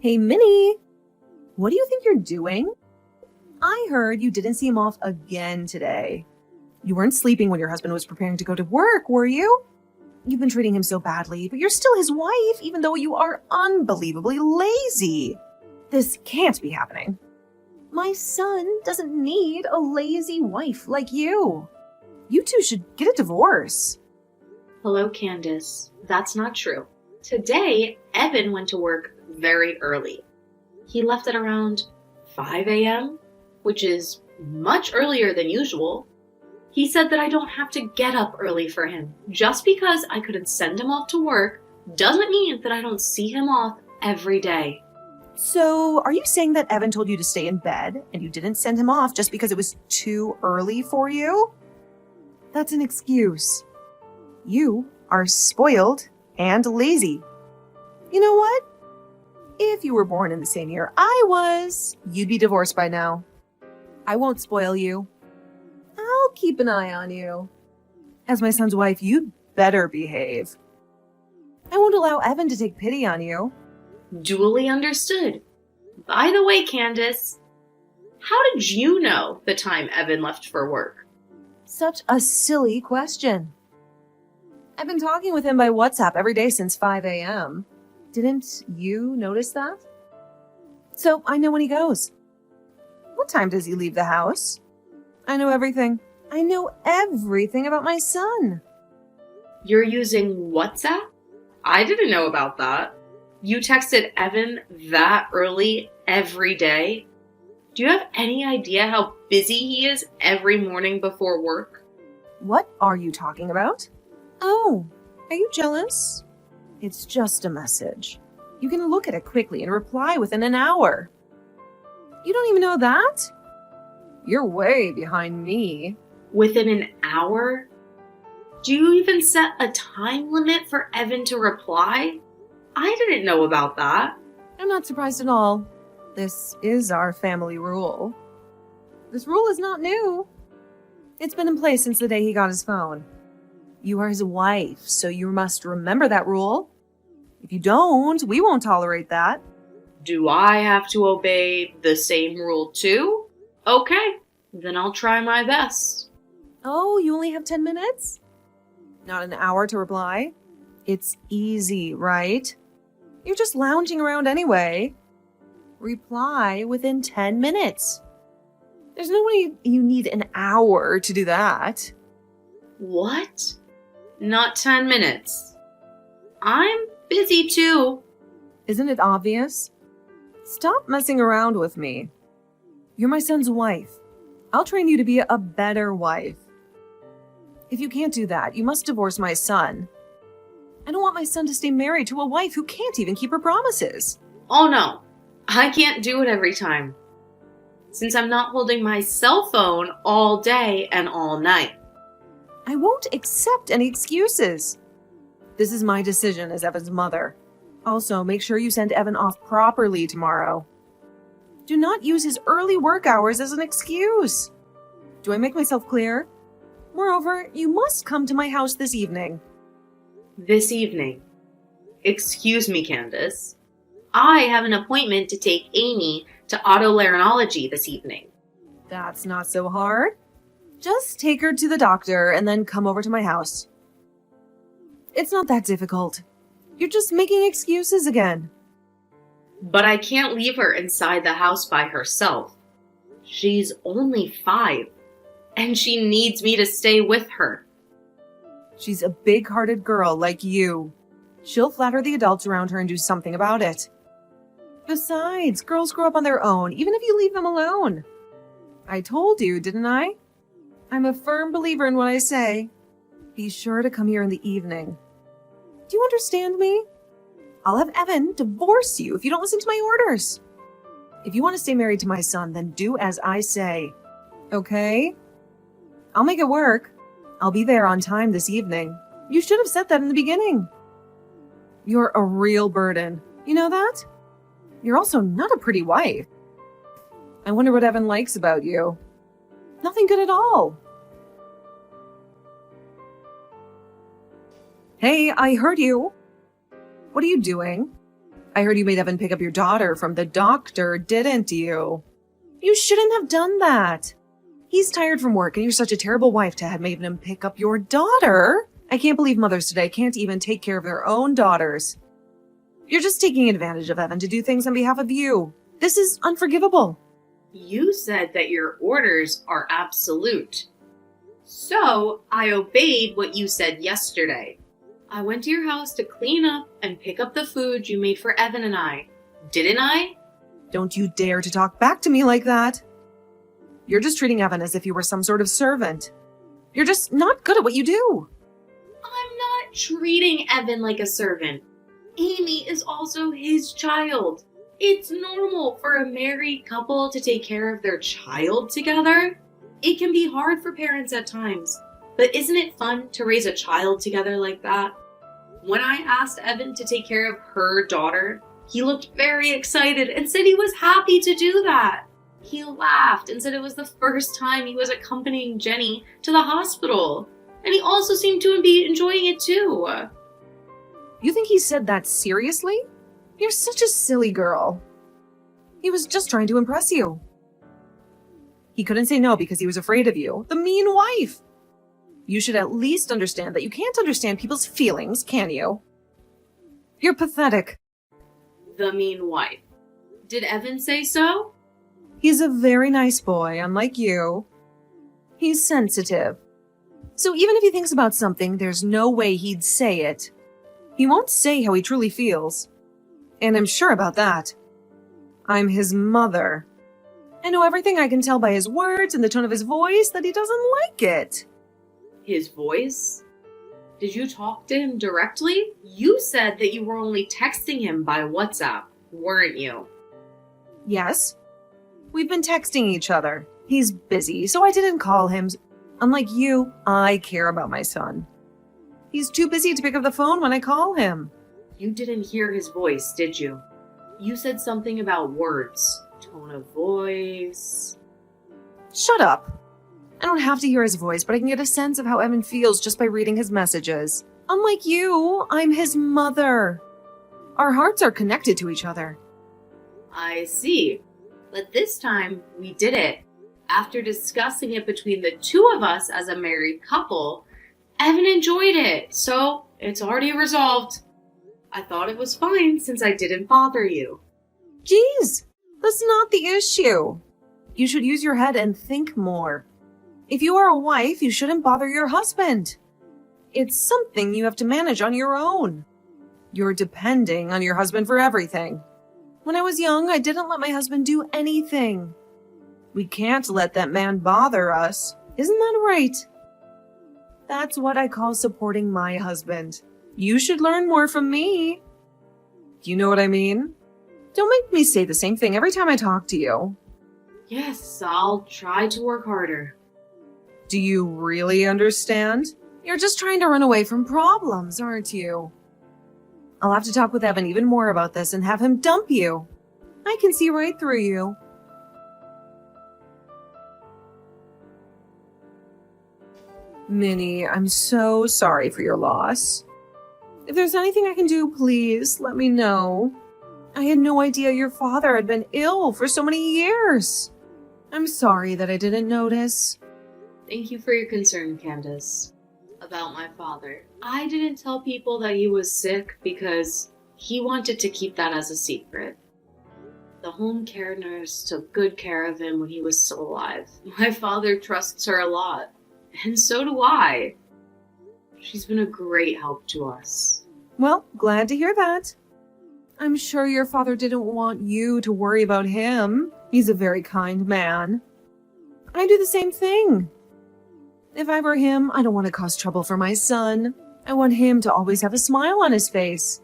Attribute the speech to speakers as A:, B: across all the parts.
A: Hey, Minnie, what do you think you're doing? I heard you didn't see him off again today. You weren't sleeping when your husband was preparing to go to work, were you? You've been treating him so badly, but you're still his wife, even though you are unbelievably lazy. This can't be happening. My son doesn't need a lazy wife like you. You two should get a divorce.
B: Hello, Candace. That's not true. Today, Evan went to work very early. He left at around 5 a.m., which is much earlier than usual. He said that I don't have to get up early for him. Just because I couldn't send him off to work doesn't mean that I don't see him off every day.
A: So, are you saying that Evan told you to stay in bed and you didn't send him off just because it was too early for you? That's an excuse. You are spoiled and lazy. You know what? If you were born in the same year I was, you'd be divorced by now. I won't spoil you. I'll keep an eye on you. As my son's wife, you'd better behave. I won't allow Evan to take pity on you.
B: Duly understood. By the way, Candace, how did you know the time Evan left for work?
A: Such a silly question. I've been talking with him by WhatsApp every day since 5 a.m. Didn't you notice that? So I know when he goes. What time does he leave the house? I know everything. I know everything about my son.
B: You're using WhatsApp? I didn't know about that. You texted Evan that early every day? Do you have any idea how busy he is every morning before work?
A: What are you talking about? Oh, are you jealous? It's just a message. You can look at it quickly and reply within an hour. You don't even know that? You're way behind me.
B: Within an hour? Do you even set a time limit for Evan to reply? I didn't know about that.
A: I'm not surprised at all. This is our family rule. This rule is not new. It's been in place since the day he got his phone. You are his wife, so you must remember that rule. If you don't, we won't tolerate that.
B: Do I have to obey the same rule too? Okay, then I'll try my best.
A: Oh, you only have 10 minutes? Not an hour to reply? It's easy, right? You're just lounging around anyway. Reply within 10 minutes. There's no way you need an hour to do that.
B: What? Not 10 minutes. I'm busy too.
A: Isn't it obvious? Stop messing around with me. You're my son's wife. I'll train you to be a better wife. If you can't do that, you must divorce my son. I don't want my son to stay married to a wife who can't even keep her promises.
B: Oh no, I can't do it every time. Since I'm not holding my cell phone all day and all night.
A: I won't accept any excuses. This is my decision as Evan's mother. Also, make sure you send Evan off properly tomorrow. Do not use his early work hours as an excuse. Do I make myself clear? Moreover, you must come to my house this evening.
B: This evening. Excuse me, Candace. I have an appointment to take Amy to otolaryngology this evening.
A: That's not so hard. Just take her to the doctor and then come over to my house. It's not that difficult. You're just making excuses again.
B: But I can't leave her inside the house by herself. She's only 5, and she needs me to stay with her.
A: She's a big-hearted girl like you. She'll flatter the adults around her and do something about it. Besides, girls grow up on their own, even if you leave them alone. I told you, didn't I? I'm a firm believer in what I say. Be sure to come here in the evening. Do you understand me? I'll have Evan divorce you if you don't listen to my orders. If you want to stay married to my son, then do as I say. Okay? I'll make it work. I'll be there on time this evening. You should have said that in the beginning. You're a real burden. You know that? You're also not a pretty wife. I wonder what Evan likes about you. Nothing good at all. Hey, I heard you. What are you doing? I heard you made Evan pick up your daughter from the doctor, didn't you? You shouldn't have done that. He's tired from work, and you're such a terrible wife to have made him pick up your daughter. I can't believe mothers today can't even take care of their own daughters. You're just taking advantage of Evan to do things on behalf of you. This is unforgivable.
B: You said that your orders are absolute. So, I obeyed what you said yesterday. I went to your house to clean up and pick up the food you made for Evan and I. Didn't I?
A: Don't you dare to talk back to me like that. You're just treating Evan as if you were some sort of servant. You're just not good at what you do.
B: I'm not treating Evan like a servant. Amy is also his child. It's normal for a married couple to take care of their child together. It can be hard for parents at times, but isn't it fun to raise a child together like that? When I asked Evan to take care of her daughter, he looked very excited and said he was happy to do that. He laughed and said it was the first time he was accompanying Jenny to the hospital. And he also seemed to be enjoying it too.
A: You think he said that seriously? You're such a silly girl. He was just trying to impress you. He couldn't say no because he was afraid of you, the mean wife. You should at least understand that you can't understand people's feelings, can you? You're pathetic.
B: The mean wife. Did Evan say so?
A: He's a very nice boy, unlike you. He's sensitive. So even if he thinks about something, there's no way he'd say it. He won't say how he truly feels. And I'm sure about that. I'm his mother. I know everything. I can tell by his words and the tone of his voice that he doesn't like it.
B: His voice? Did you talk to him directly? You said that you were only texting him by WhatsApp, weren't you?
A: Yes. We've been texting each other. He's busy, so I didn't call him. Unlike you, I care about my son. He's too busy to pick up the phone when I call him.
B: You didn't hear his voice, did you? You said something about words, tone of voice.
A: Shut up. I don't have to hear his voice, but I can get a sense of how Evan feels just by reading his messages. Unlike you, I'm his mother. Our hearts are connected to each other.
B: I see. But this time, we did it. After discussing it between the two of us as a married couple, Evan enjoyed it, so it's already resolved. I thought it was fine since I didn't bother you.
A: Jeez, that's not the issue. You should use your head and think more. If you are a wife, you shouldn't bother your husband. It's something you have to manage on your own. You're depending on your husband for everything. When I was young, I didn't let my husband do anything. We can't let that man bother us. Isn't that right? That's what I call supporting my husband. You should learn more from me. Do you know what I mean? Don't make me say the same thing every time I talk to you.
B: Yes, I'll try to work harder.
A: Do you really understand? You're just trying to run away from problems, aren't you? I'll have to talk with Evan even more about this and have him dump you. I can see right through you. Minnie, I'm so sorry for your loss. If there's anything I can do, please let me know. I had no idea your father had been ill for so many years. I'm sorry that I didn't notice.
B: Thank you for your concern, Candace. About my father. I didn't tell people that he was sick because he wanted to keep that as a secret. The home care nurse took good care of him when he was still alive. My father trusts her a lot, and so do I. She's been a great help to us.
A: Well, glad to hear that. I'm sure your father didn't want you to worry about him. He's a very kind man. I do the same thing. If I were him, I don't want to cause trouble for my son. I want him to always have a smile on his face.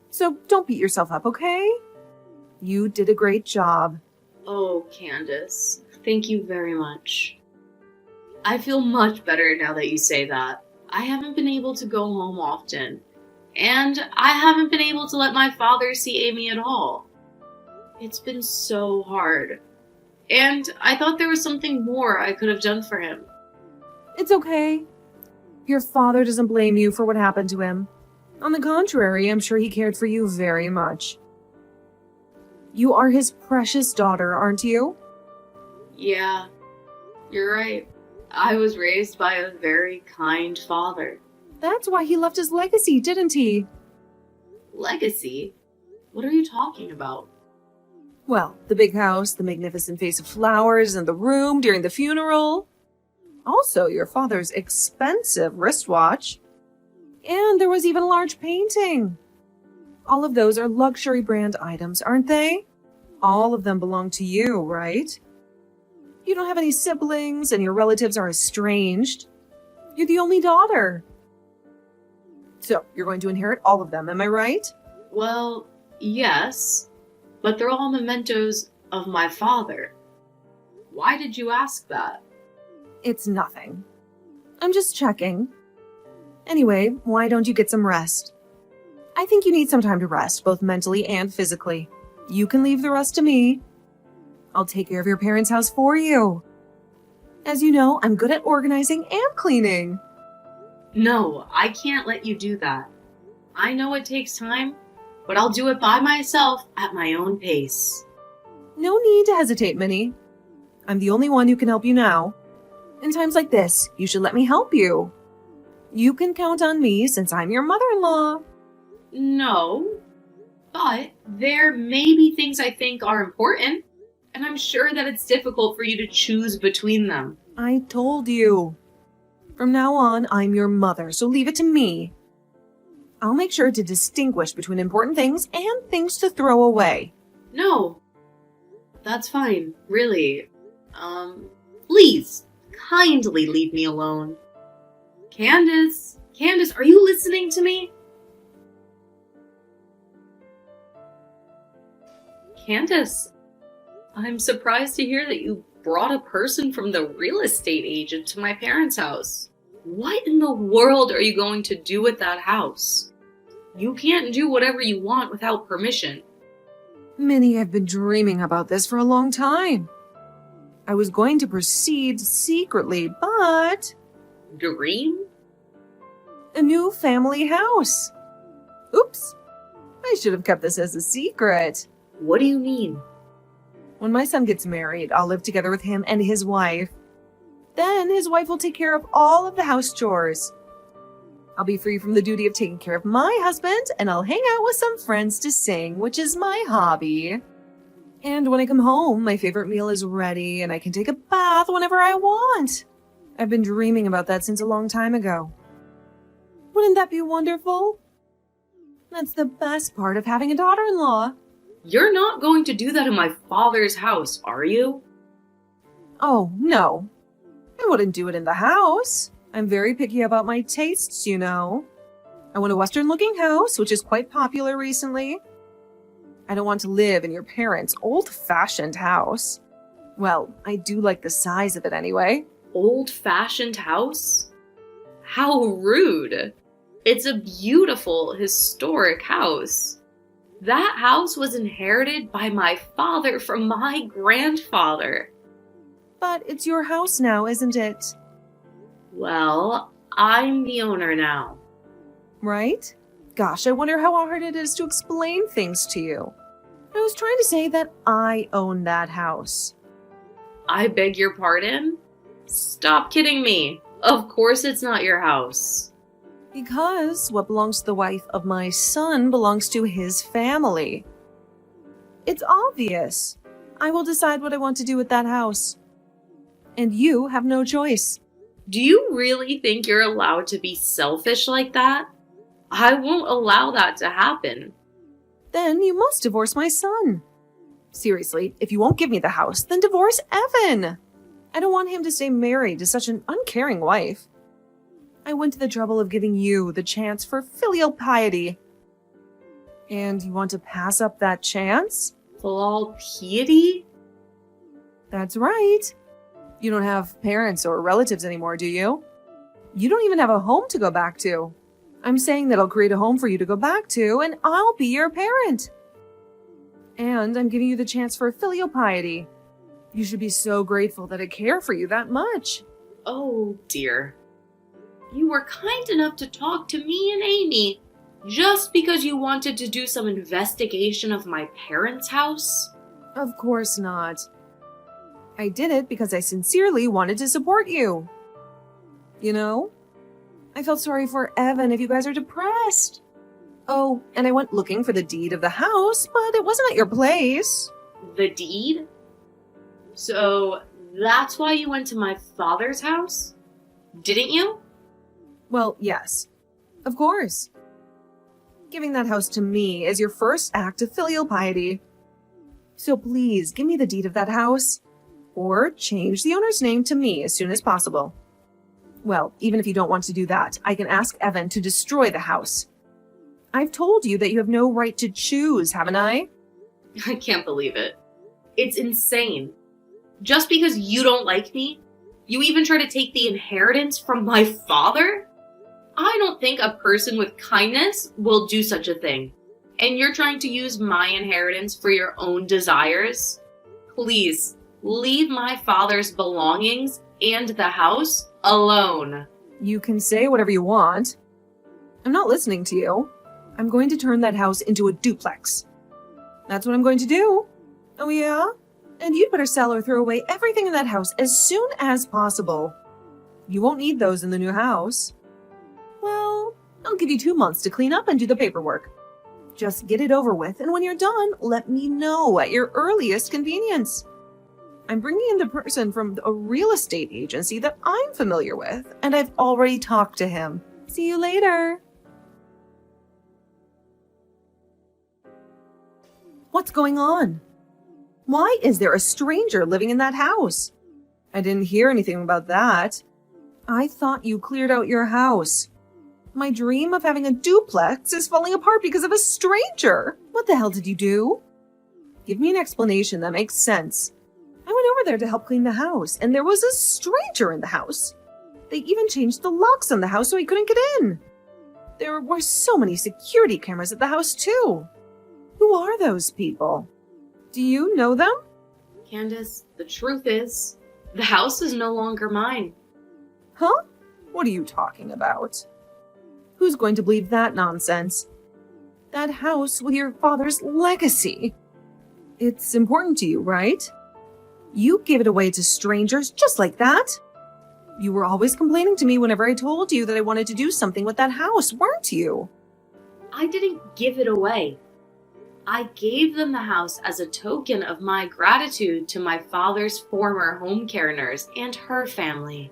A: So don't beat yourself up, okay? You did a great job.
B: Oh, Candace, thank you very much. I feel much better now that you say that. I haven't been able to go home often, and I haven't been able to let my father see Amy at all. It's been so hard, and I thought there was something more I could have done for him.
A: It's okay. Your father doesn't blame you for what happened to him. On the contrary, I'm sure he cared for you very much. You are his precious daughter, aren't you?
B: Yeah, you're right. I was raised by a very kind father.
A: That's why he left his legacy, didn't he?
B: Legacy? What are you talking about?
A: Well, the big house, the magnificent vase of flowers in the room during the funeral. Also, your father's expensive wristwatch. And there was even a large painting. All of those are luxury brand items, aren't they? All of them belong to you, right? You don't have any siblings and your relatives are estranged. You're the only daughter. So, you're going to inherit all of them, am I right?
B: Well, yes, but they're all mementos of my father. Why did you ask that?
A: It's nothing. I'm just checking. Anyway, why don't you get some rest? I think you need some time to rest, both mentally and physically. You can leave the rest to me. I'll take care of your parents' house for you. As you know, I'm good at organizing and cleaning.
B: No, I can't let you do that. I know it takes time, but I'll do it by myself at my own pace.
A: No need to hesitate, Minnie. I'm the only one who can help you now. In times like this, you should let me help you. You can count on me since I'm your mother-in-law.
B: No, but there may be things I think are important, and I'm sure that it's difficult for you to choose between them.
A: I told you. From now on, I'm your mother, so leave it to me. I'll make sure to distinguish between important things and things to throw away.
B: No, that's fine, really. Please, kindly leave me alone. Candace, are you listening to me? Candace, I'm surprised to hear that you brought a person from the real estate agent to my parents' house. What in the world are you going to do with that house? You can't do whatever you want without permission.
A: Minnie, I've been dreaming about this for a long time. I was going to proceed secretly, but...
B: Dream?
A: A new family house. Oops. I should have kept this as a secret.
B: What do you mean?
A: When my son gets married, I'll live together with him and his wife. Then his wife will take care of all of the house chores. I'll be free from the duty of taking care of my husband, and I'll hang out with some friends to sing, which is my hobby. And when I come home, my favorite meal is ready, and I can take a bath whenever I want. I've been dreaming about that since a long time ago. Wouldn't that be wonderful? That's the best part of having a daughter-in-law.
B: You're not going to do that in my father's house, are you?
A: Oh, no. I wouldn't do it in the house. I'm very picky about my tastes, you know. I want a Western-looking house, which is quite popular recently. I don't want to live in your parents' old-fashioned house. Well, I do like the size of it anyway.
B: Old-fashioned house? How rude. It's a beautiful, historic house. That house was inherited by my father from my grandfather.
A: But it's your house now, isn't it?
B: Well, I'm the owner now.
A: Right? Gosh, I wonder how hard it is to explain things to you. I was trying to say that I own that house.
B: I beg your pardon? Stop kidding me. Of course it's not your house.
A: Because what belongs to the wife of my son belongs to his family. It's obvious. I will decide what I want to do with that house. And you have no choice.
B: Do you really think you're allowed to be selfish like that? I won't allow that to happen.
A: Then you must divorce my son. Seriously, if you won't give me the house, then divorce Evan. I don't want him to stay married to such an uncaring wife. I went to the trouble of giving you the chance for filial piety. And you want to pass up that chance?
B: Filial piety?
A: That's right. You don't have parents or relatives anymore, do you? You don't even have a home to go back to. I'm saying that I'll create a home for you to go back to, and I'll be your parent. And I'm giving you the chance for filial piety. You should be so grateful that I care for you that much.
B: Oh, dear. You were kind enough to talk to me and Amy, Just because you wanted to do some investigation of my parents' house?
A: Of course not. I did it because I sincerely wanted to support you. You know? I felt sorry for Evan if you guys are depressed. Oh, and I went looking for the deed of the house, but it wasn't at your place.
B: The deed? So that's why you went to my father's house? Didn't you?
A: Well, yes. Of course. Giving that house to me is your first act of filial piety. So please, give me the deed of that house. Or change the owner's name to me as soon as possible. Well, even if you don't want to do that, I can ask Evan to destroy the house. I've told you that you have no right to choose, haven't I?
B: I can't believe it. It's insane. Just because you don't like me, you even try to take the inheritance from my father? I don't think a person with kindness will do such a thing. And you're trying to use my inheritance for your own desires? Please, leave my father's belongings and the house alone.
A: You can say whatever you want. I'm not listening to you. I'm going to turn that house into a duplex. That's what I'm going to do. Oh yeah? And you'd better sell or throw away everything in that house as soon as possible. You won't need those in the new house. Well, I'll give you 2 months to clean up and do the paperwork. Just get it over with, and when you're done, let me know at your earliest convenience. I'm bringing in the person from a real estate agency that I'm familiar with, and I've already talked to him. See you later. What's going on? Why is there a stranger living in that house? I didn't hear anything about that. I thought you cleared out your house. My dream of having a duplex is falling apart because of a stranger. What the hell did you do? Give me an explanation that makes sense. I went over there to help clean the house, and there was a stranger in the house. They even changed the locks on the house so he couldn't get in. There were so many security cameras at the house, too. Who are those people? Do you know them?
B: Candace, the truth is, the house is no longer mine.
A: Huh? What are you talking about? Who's going to believe that nonsense? That house with your father's legacy. It's important to you, right? You give it away to strangers just like that? You were always complaining to me whenever I told you that I wanted to do something with that house, weren't you?
B: I didn't give it away. I gave them the house as a token of my gratitude to my father's former home care nurse and her family.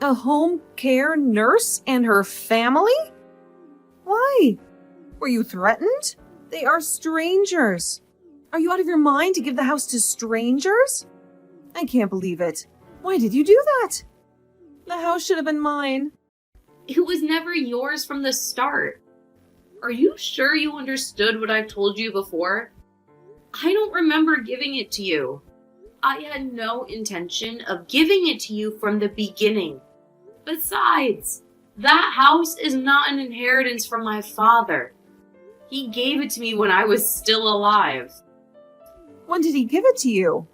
A: A home care nurse and her family? Why? Were you threatened? They are strangers. Are you out of your mind to give the house to strangers? I can't believe it. Why did you do that? The house should have been mine.
B: It was never yours from the start. Are you sure you understood what I've told you before? I don't remember giving it to you. I had no intention of giving it to you from the beginning. Besides, that house is not an inheritance from my father. He gave it to me when I was still alive.
A: When did he give it to you?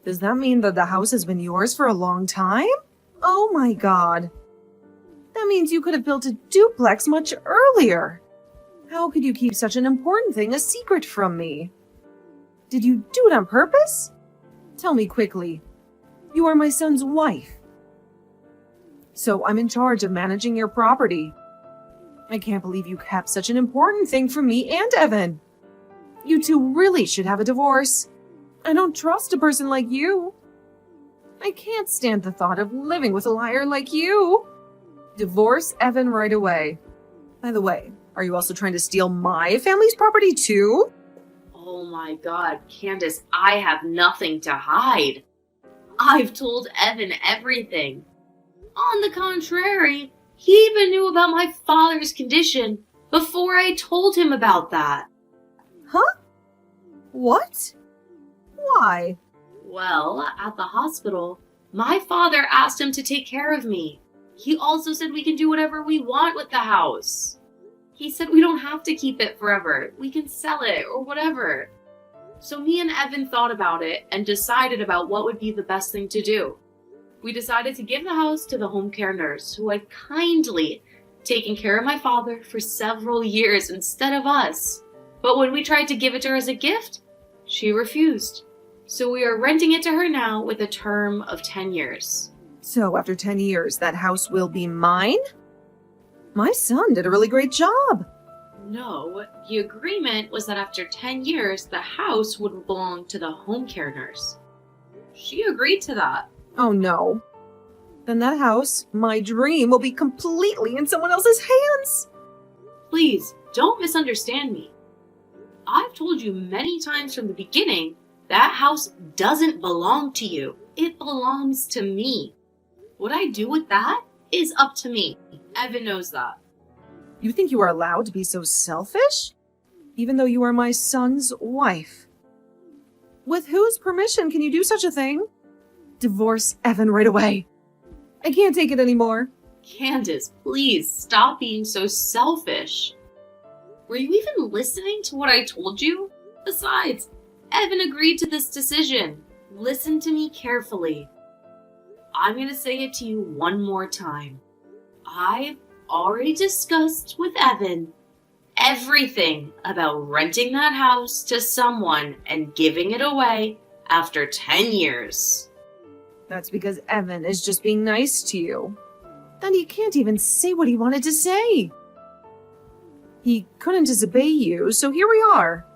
A: Does that mean that the house has been yours for a long time? Oh my God. That means you could have built a duplex much earlier. How could you keep such an important thing a secret from me? Did you do it on purpose? Tell me quickly. You are my son's wife. So I'm in charge of managing your property. I can't believe you kept such an important thing from me and Evan. You two really should have a divorce. I don't trust a person like you. I can't stand the thought of living with a liar like you. Divorce Evan right away. By the way, are you also trying to steal my family's property too?
B: Oh my God, Candace, I have nothing to hide. I've told Evan everything. On the contrary, he even knew about my father's condition before I told him about that.
A: Huh? What? Why?
B: Well, at the hospital, my father asked him to take care of me. He also said we can do whatever we want with the house. He said we don't have to keep it forever. We can sell it or whatever. So me and Evan thought about it and decided about what would be the best thing to do. We decided to give the house to the home care nurse who had kindly taking care of my father for several years instead of us. But when we tried to give it to her as a gift, she refused. So we are renting it to her now with a term of 10 years.
A: So after 10 years, that house will be mine? My son did a really great job.
B: No, the agreement was that after 10 years, the house would belong to the home care nurse. She agreed to that.
A: Oh no. Then that house, my dream, will be completely in someone else's hands.
B: Please, don't misunderstand me. I've told you many times from the beginning, that house doesn't belong to you. It belongs to me. What I do with that is up to me. Evan knows that.
A: You think you are allowed to be so selfish? Even though you are my son's wife. With whose permission can you do such a thing? Divorce Evan right away. I can't take it anymore.
B: Candace, please stop being so selfish. Were you even listening to what I told you? Besides, Evan agreed to this decision. Listen to me carefully. I'm going to say it to you one more time. I've already discussed with Evan everything about renting that house to someone and giving it away after 10 years.
A: That's because Evan is just being nice to you. Then he can't even say what he wanted to say. He couldn't disobey you, so here we are.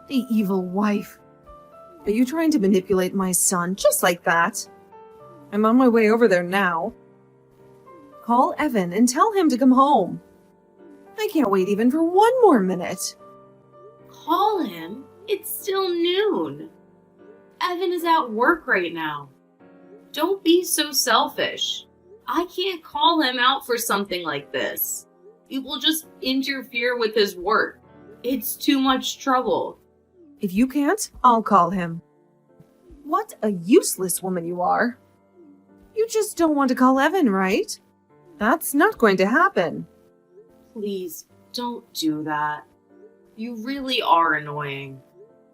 A: The evil wife. Are you trying to manipulate my son just like that? I'm on my way over there now. Call Evan and tell him to come home. I can't wait even for one more minute.
B: Call him? It's still noon. Evan is at work right now. Don't be so selfish. I can't call him out for something like this. It will just interfere with his work. It's too much trouble.
A: If you can't, I'll call him. What a useless woman you are. You just don't want to call Evan, right? That's not going to happen.
B: Please, don't do that. You really are annoying.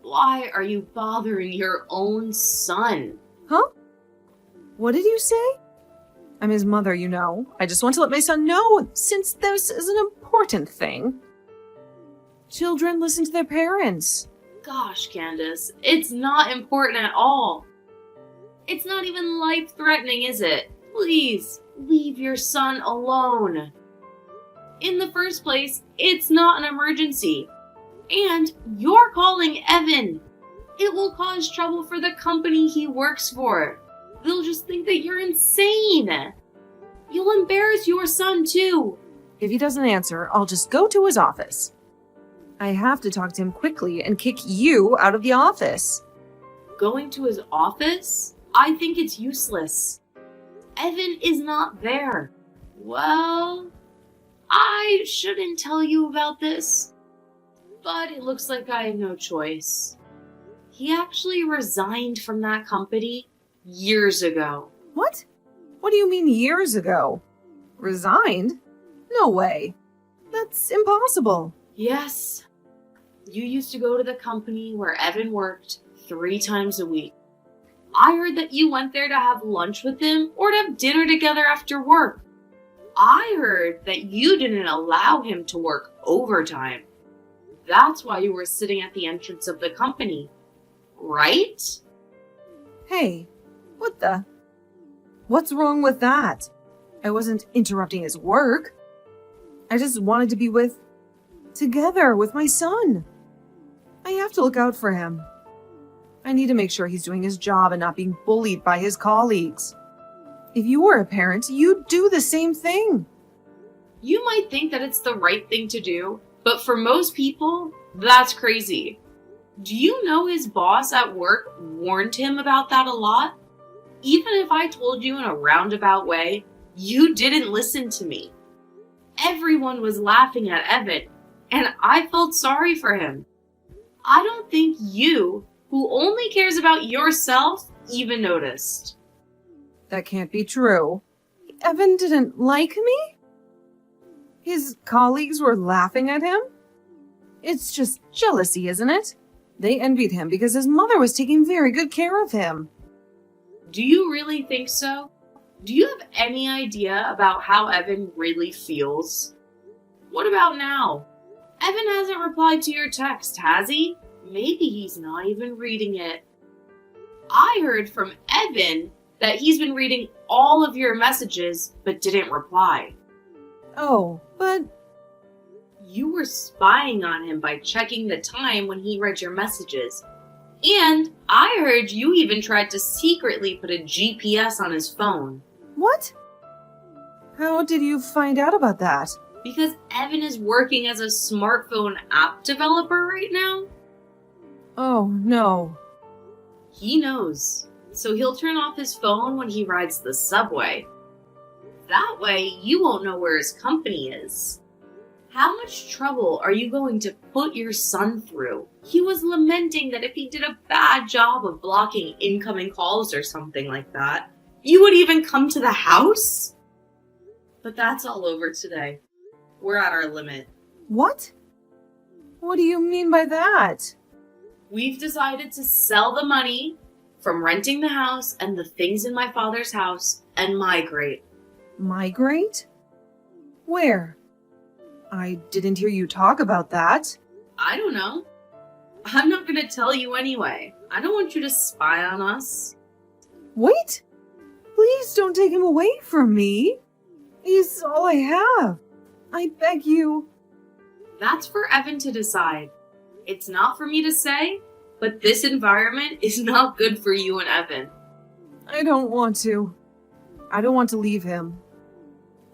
B: Why are you bothering your own son?
A: Huh? What did you say? I'm his mother, you know. I just want to let my son know, since this is an important thing. Children listen to their parents.
B: Gosh, Candace, it's not important at all. It's not even life-threatening, is it? Please, leave your son alone. In the first place, it's not an emergency. And you're calling Evan. It will cause trouble for the company he works for. They'll just think that you're insane. You'll embarrass your son too.
A: If he doesn't answer, I'll just go to his office. I have to talk to him quickly and kick you out of the office.
B: Going to his office? I think it's useless. Evan is not there. Well, I shouldn't tell you about this, but it looks like I have no choice. He actually resigned from that company years ago.
A: What? What do you mean years ago? Resigned? No way. That's impossible.
B: Yes. You used to go to the company where Evan worked 3 times a week. I heard that you went there to have lunch with him or to have dinner together after work. I heard that you didn't allow him to work overtime. That's why you were sitting at the entrance of the company, right?
A: Hey, what the? What's wrong with that? I wasn't interrupting his work. I just wanted to be together with my son. I have to look out for him. I need to make sure he's doing his job and not being bullied by his colleagues. If you were a parent, you'd do the same thing.
B: You might think that it's the right thing to do, but for most people, that's crazy. Do you know his boss at work warned him about that a lot? Even if I told you in a roundabout way, you didn't listen to me. Everyone was laughing at Evan, and I felt sorry for him. I don't think you, who only cares about yourself, even noticed.
A: That can't be true. Evan didn't like me? His colleagues were laughing at him? It's just jealousy, isn't it? They envied him because his mother was taking very good care of him.
B: Do you really think so? Do you have any idea about how Evan really feels? What about now? Evan hasn't replied to your text, has he? Maybe he's not even reading it. I heard from Evan that he's been reading all of your messages but didn't reply.
A: Oh, but
B: You were spying on him by checking the time when he read your messages. And I heard you even tried to secretly put a GPS on his phone.
A: what? How did you find out about that?
B: Because Evan is working as a smartphone app developer right now.
A: Oh, no.
B: He knows, so he'll turn off his phone when he rides the subway. That way, you won't know where his company is. How much trouble are you going to put your son through? He was lamenting that if he did a bad job of blocking incoming calls or something like that, you would even come to the house? But that's all over today. We're at our limit.
A: What? What do you mean by that?
B: We've decided to sell the money from renting the house and the things in my father's house and migrate.
A: Migrate? Where? I didn't hear you talk about that.
B: I don't know. I'm not going to tell you anyway. I don't want you to spy on us.
A: Wait! Please don't take him away from me. He's all I have. I beg you.
B: That's for Evan to decide. It's not for me to say, but this environment is not good for you and Evan.
A: I don't want to. I don't want to leave him.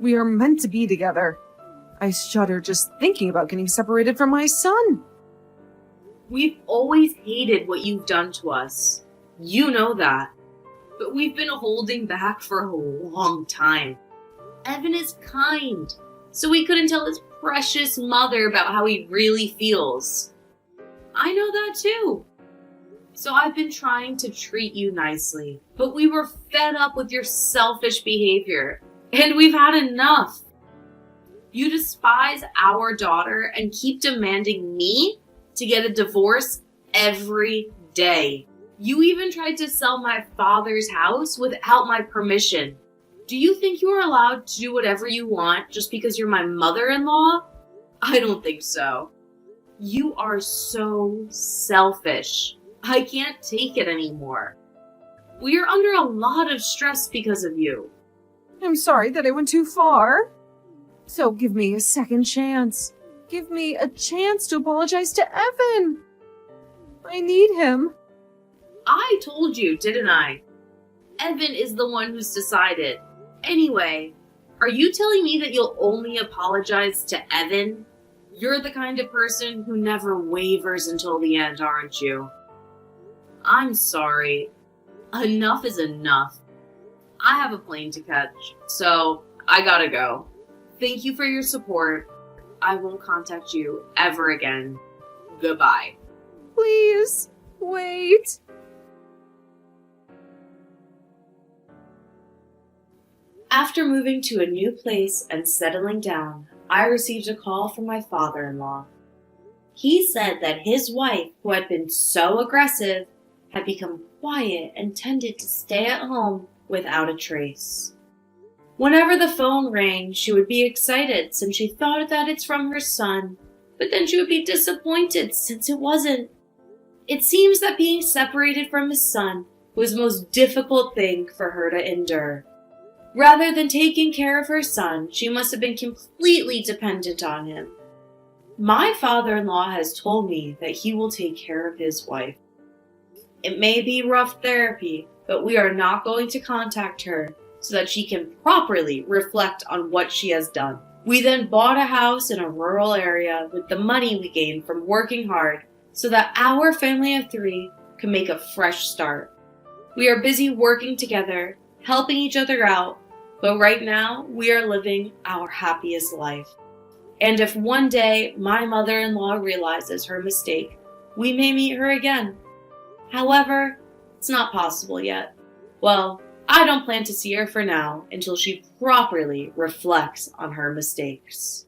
A: We are meant to be together. I shudder just thinking about getting separated from my son.
B: We've always hated what you've done to us. You know that. But we've been holding back for a long time. Evan is kind, so he couldn't tell his precious mother about how he really feels. I know that too. So I've been trying to treat you nicely, but we were fed up with your selfish behavior, and we've had enough. You despise our daughter and keep demanding me to get a divorce every day. You even tried to sell my father's house without my permission. Do you think you are allowed to do whatever you want just because you're my mother-in-law? I don't think so. You are so selfish. I can't take it anymore. We are under a lot of stress because of you.
A: I'm sorry that I went too far. So give me a second chance. Give me a chance to apologize to Evan. I need him.
B: I told you, didn't I? Evan is the one who's decided. Anyway, are you telling me that you'll only apologize to Evan? You're the kind of person who never wavers until the end, aren't you? I'm sorry. Enough is enough. I have a plane to catch, so I gotta go. Thank you for your support. I won't contact you ever again. Goodbye.
A: Please, wait.
B: After moving to a new place and settling down, I received a call from my father-in-law. He said that his wife, who had been so aggressive, had become quiet and tended to stay at home without a trace. Whenever the phone rang, she would be excited since she thought that it's from her son, but then she would be disappointed since it wasn't. It seems that being separated from his son was the most difficult thing for her to endure. Rather than taking care of her son, she must have been completely dependent on him. My father-in-law has told me that he will take care of his wife. It may be rough therapy, but we are not going to contact her so that she can properly reflect on what she has done. We then bought a house in a rural area with the money we gained from working hard so that our family of 3 can make a fresh start. We are busy working together, helping each other out, but right now we are living our happiest life. And if one day my mother-in-law realizes her mistake, we may meet her again. However, it's not possible yet. Well, I don't plan to see her for now until she properly reflects on her mistakes.